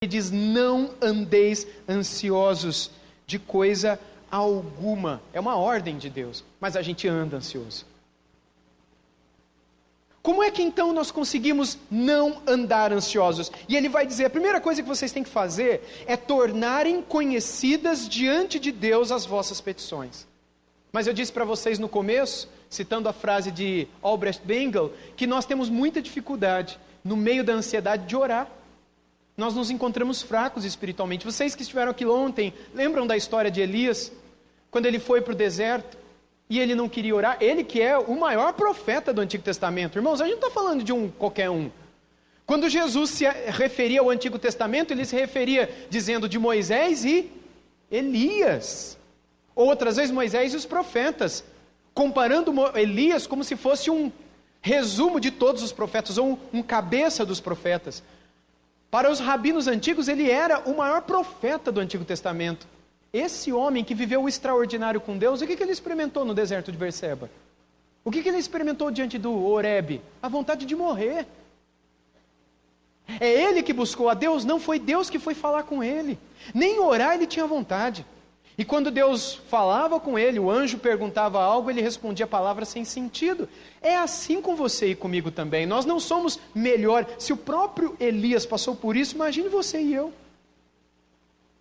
Ele diz: não andeis ansiosos de coisa alguma. É uma ordem de Deus, mas a gente anda ansioso. Como é que então nós conseguimos não andar ansiosos? E ele vai dizer: a primeira coisa que vocês têm que fazer é tornarem conhecidas diante de Deus as vossas petições. Mas eu disse para vocês no começo, citando a frase de Albrecht Bengel, que nós temos muita dificuldade, no meio da ansiedade, de orar. Nós nos encontramos fracos espiritualmente. Vocês que estiveram aqui ontem, lembram da história de Elias? Quando ele foi para o deserto e ele não queria orar, ele que é o maior profeta do Antigo Testamento. Irmãos, a gente não está falando de qualquer um. Quando Jesus se referia ao Antigo Testamento, ele se referia dizendo de Moisés e Elias. Ou outras vezes Moisés e os profetas, comparando Elias como se fosse um resumo de todos os profetas, ou um cabeça dos profetas. Para os rabinos antigos, ele era o maior profeta do Antigo Testamento. Esse homem que viveu o extraordinário com Deus, o que ele experimentou no deserto de Berseba? O que ele experimentou diante do Horebe? A vontade de morrer. É ele que buscou a Deus, não foi Deus que foi falar com ele. Nem orar ele tinha vontade. E quando Deus falava com ele, o anjo perguntava algo, ele respondia palavras sem sentido. É assim com você e comigo também. Nós não somos melhor. Se o próprio Elias passou por isso, imagine você e eu.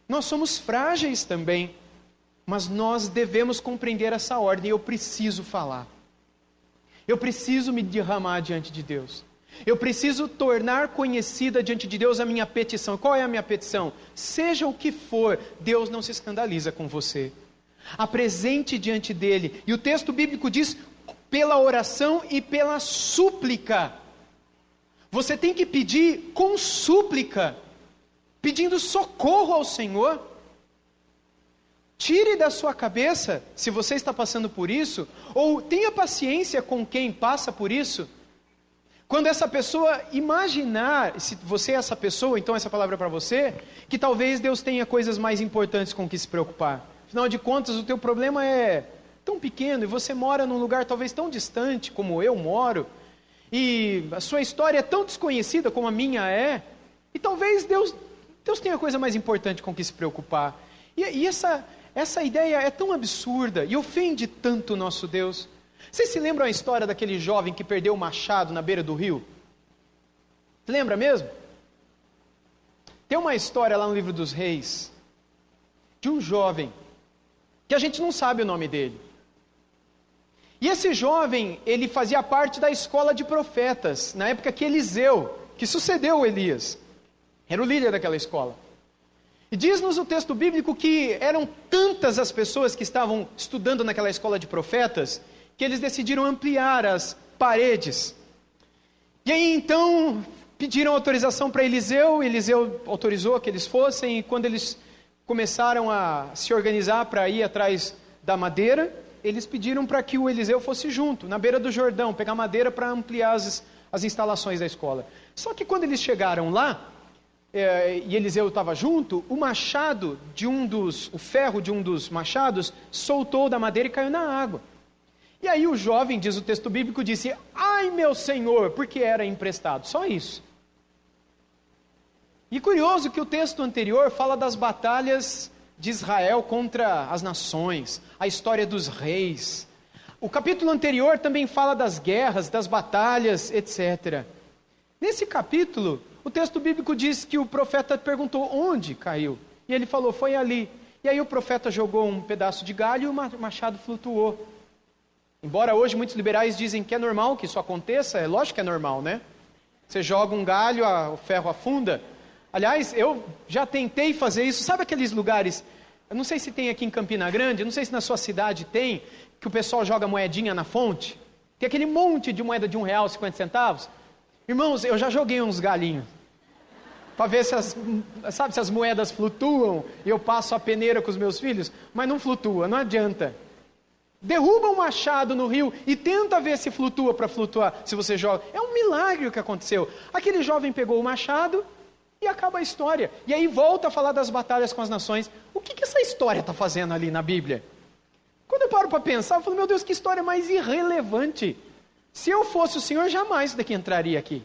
Nós somos frágeis também. Mas nós devemos compreender essa ordem. Eu preciso falar. Eu preciso me derramar diante de Deus. Eu preciso tornar conhecida diante de Deus a minha petição. Qual é a minha petição? Seja o que for, Deus não se escandaliza com você. Apresente diante dele. E o texto bíblico diz, pela oração e pela súplica. Você tem que pedir com súplica, pedindo socorro ao Senhor. Tire da sua cabeça, se você está passando por isso, ou tenha paciência com quem passa por isso. Quando essa pessoa imaginar, se você é essa pessoa, então essa palavra é para você, que talvez Deus tenha coisas mais importantes com que se preocupar. Afinal de contas, o teu problema é tão pequeno e você mora num lugar talvez tão distante como eu moro, e a sua história é tão desconhecida como a minha é, e talvez Deus tenha coisa mais importante com que se preocupar. E essa ideia é tão absurda e ofende tanto o nosso Deus. Vocês se lembram a história daquele jovem que perdeu o machado na beira do rio? Você lembra mesmo? Tem uma história lá no livro dos Reis, de um jovem, que a gente não sabe o nome dele. E esse jovem, ele fazia parte da escola de profetas, na época que Eliseu, que sucedeu Elias, era o líder daquela escola. E diz-nos o texto bíblico que eram tantas as pessoas que estavam estudando naquela escola de profetas, que eles decidiram ampliar as paredes. E aí então pediram autorização para Eliseu, Eliseu autorizou que eles fossem, e quando eles começaram a se organizar para ir atrás da madeira, eles pediram para que o Eliseu fosse junto, na beira do Jordão, pegar madeira para ampliar as instalações da escola. Só que quando eles chegaram lá, e Eliseu estava junto, o ferro de um dos machados soltou da madeira e caiu na água. E aí o jovem, diz o texto bíblico, disse: ai meu Senhor, porque era emprestado. Só isso. E curioso que o texto anterior fala das batalhas de Israel contra as nações, a história dos reis. O capítulo anterior também fala das guerras, das batalhas, etc. Nesse capítulo, o texto bíblico diz que o profeta perguntou onde caiu. E ele falou, foi ali. E aí o profeta jogou um pedaço de galho e o machado flutuou. Embora hoje muitos liberais dizem que é normal que isso aconteça, é lógico que é normal, né? Você joga um galho, o ferro afunda. Aliás, eu já tentei fazer isso. Sabe aqueles lugares, eu não sei se tem aqui em Campina Grande, eu não sei se na sua cidade tem, que o pessoal joga moedinha na fonte? Tem aquele monte de moeda de R$1,50. Irmãos, eu já joguei uns galinhos, para ver se as moedas flutuam, e eu passo a peneira com os meus filhos, mas não flutua, não adianta. Derruba um machado no rio e tenta ver se flutua para flutuar, se você joga. É um milagre o que aconteceu. Aquele jovem pegou o machado e acaba a história. E aí volta a falar das batalhas com as nações. O que essa história está fazendo ali na Bíblia? Quando eu paro para pensar, eu falo, meu Deus, que história mais irrelevante. Se eu fosse o Senhor, jamais isso daqui entraria aqui.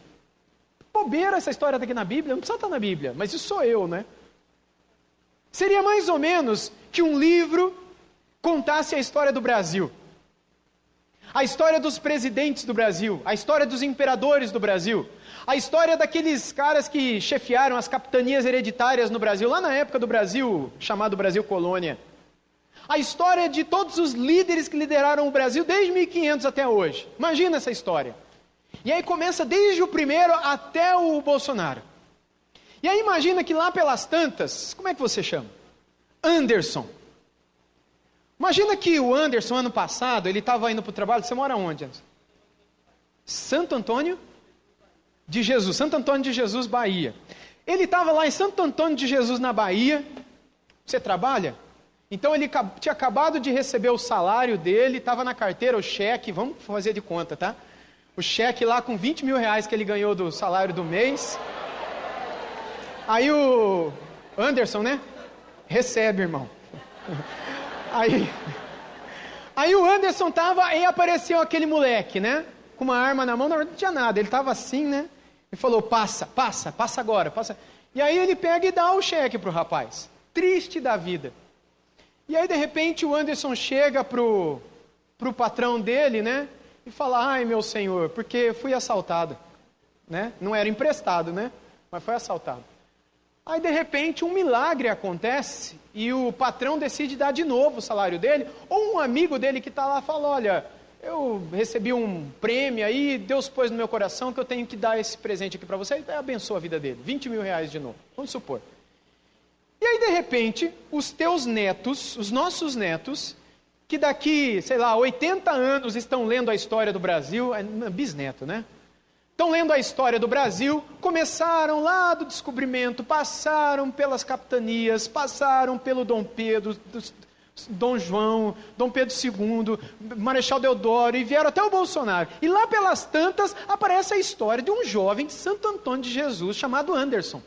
bobeira essa história tá aqui na Bíblia, não precisa estar na Bíblia, mas isso sou eu, né? Seria mais ou menos que um livro contasse a história do Brasil. A história dos presidentes do Brasil, a história dos imperadores do Brasil, a história daqueles caras que chefiaram as capitanias hereditárias no Brasil, lá na época do Brasil, chamado Brasil Colônia. A história de todos os líderes que lideraram o Brasil desde 1500 até hoje. Imagina essa história. E aí começa desde o primeiro até o Bolsonaro. E aí imagina que lá pelas tantas, como é que você chama? Anderson. Imagina que o Anderson, ano passado, ele estava indo para o trabalho. Você mora onde, Anderson? Santo Antônio de Jesus. Santo Antônio de Jesus, Bahia. Ele estava lá em Santo Antônio de Jesus, na Bahia. Você trabalha? Então ele tinha acabado de receber o salário dele, estava na carteira o cheque, vamos fazer de conta, tá? O cheque lá com 20 mil reais que ele ganhou do salário do mês. Aí o Anderson, né? Recebe, irmão. Aí o Anderson tava e apareceu aquele moleque, né? Com uma arma na mão, na verdade não tinha nada, ele tava assim, né? E falou, passa agora, passa. E aí ele pega e dá o cheque pro rapaz. Triste da vida. E aí de repente o Anderson chega pro patrão dele, né? E fala, ai meu senhor, porque fui assaltado, né? Não era emprestado, né? Mas foi assaltado. Aí de repente um milagre acontece e o patrão decide dar de novo o salário dele, ou um amigo dele que está lá fala, olha, eu recebi um prêmio aí, Deus pôs no meu coração que eu tenho que dar esse presente aqui para você, e abençoa a vida dele, 20 mil reais de novo, vamos supor. E aí de repente, os teus netos, os nossos netos, que daqui, sei lá, 80 anos estão lendo a história do Brasil, bisneto, né? Estão lendo a história do Brasil, começaram lá do descobrimento, passaram pelas capitanias, passaram pelo Dom Pedro, Dom João, Dom Pedro II, Marechal Deodoro, e vieram até o Bolsonaro. E lá pelas tantas, aparece a história de um jovem de Santo Antônio de Jesus, chamado Anderson,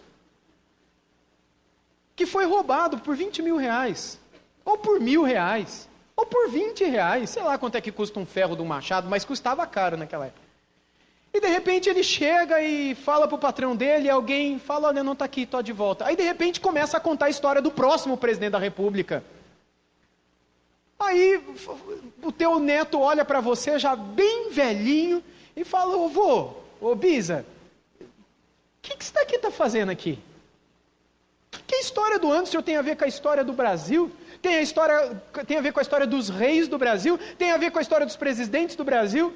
que foi roubado por 20 mil reais, ou por 1.000 reais, ou por 20 reais, sei lá quanto é que custa um ferro de um machado, mas custava caro naquela época. E de repente ele chega e fala para o patrão dele, e alguém fala, olha, não está aqui, estou de volta. Aí de repente começa a contar a história do próximo presidente da República. Aí o teu neto olha para você, já bem velhinho, e fala, ô Bisa, o que você está fazendo aqui? O que a história do Anderson tem a ver com a história do Brasil? Tem a ver com a história dos reis do Brasil? Tem a ver com a história dos presidentes do Brasil?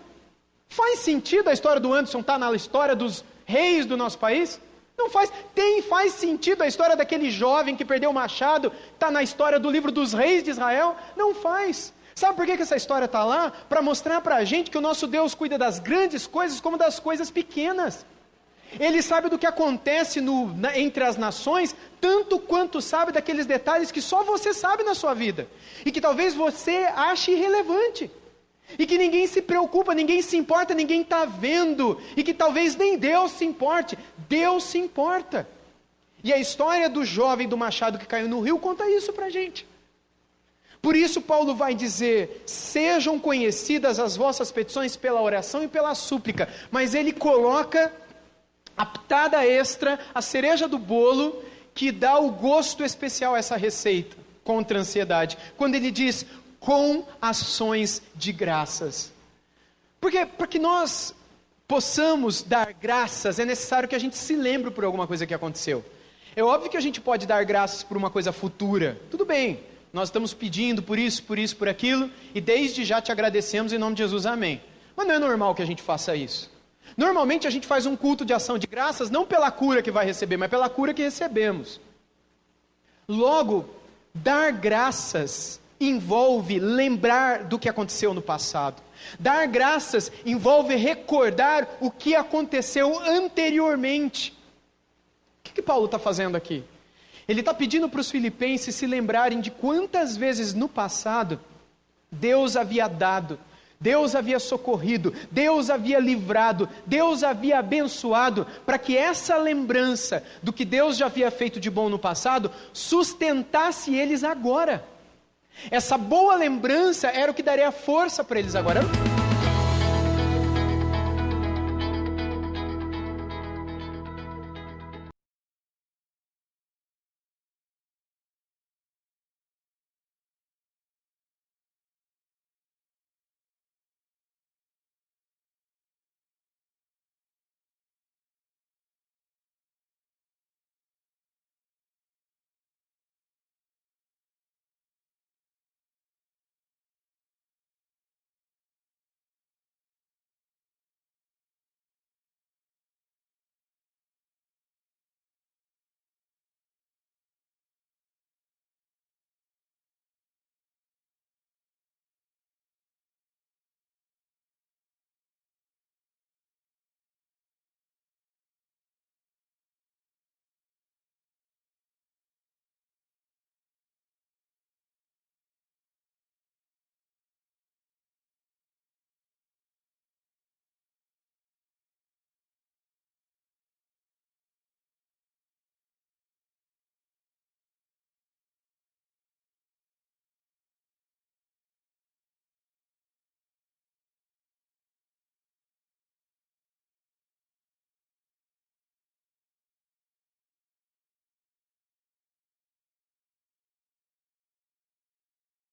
Faz sentido a história do Anderson estar na história dos reis do nosso país? Não faz. Faz sentido a história daquele jovem que perdeu o machado, está na história do livro dos reis de Israel? Não faz. Sabe por que essa história está lá? Para mostrar para a gente que o nosso Deus cuida das grandes coisas como das coisas pequenas. Ele sabe do que acontece entre as nações, tanto quanto sabe daqueles detalhes que só você sabe na sua vida. E que talvez você ache irrelevante. E que ninguém se preocupa, ninguém se importa, ninguém está vendo. E que talvez nem Deus se importe. Deus se importa. E a história do jovem do machado que caiu no rio conta isso para a gente. Por isso Paulo vai dizer, sejam conhecidas as vossas petições pela oração e pela súplica. Mas ele coloca a pitada extra, a cereja do bolo, que dá o gosto especial a essa receita contra a ansiedade. Quando ele diz, com ações de graças. Porque para que nós possamos dar graças, é necessário que a gente se lembre por alguma coisa que aconteceu. É óbvio que a gente pode dar graças por uma coisa futura. Tudo bem, nós estamos pedindo por isso, por aquilo, e desde já te agradecemos em nome de Jesus, amém. Mas não é normal que a gente faça isso. Normalmente a gente faz um culto de ação de graças, não pela cura que vai receber, mas pela cura que recebemos. Logo, dar graças envolve lembrar do que aconteceu no passado. Dar graças envolve recordar o que aconteceu anteriormente. O que Paulo está fazendo aqui? Ele está pedindo para os filipenses se lembrarem de quantas vezes no passado Deus havia dado, Deus havia socorrido, Deus havia livrado, Deus havia abençoado, para que essa lembrança do que Deus já havia feito de bom no passado sustentasse eles agora. Essa boa lembrança era o que daria força para eles agora.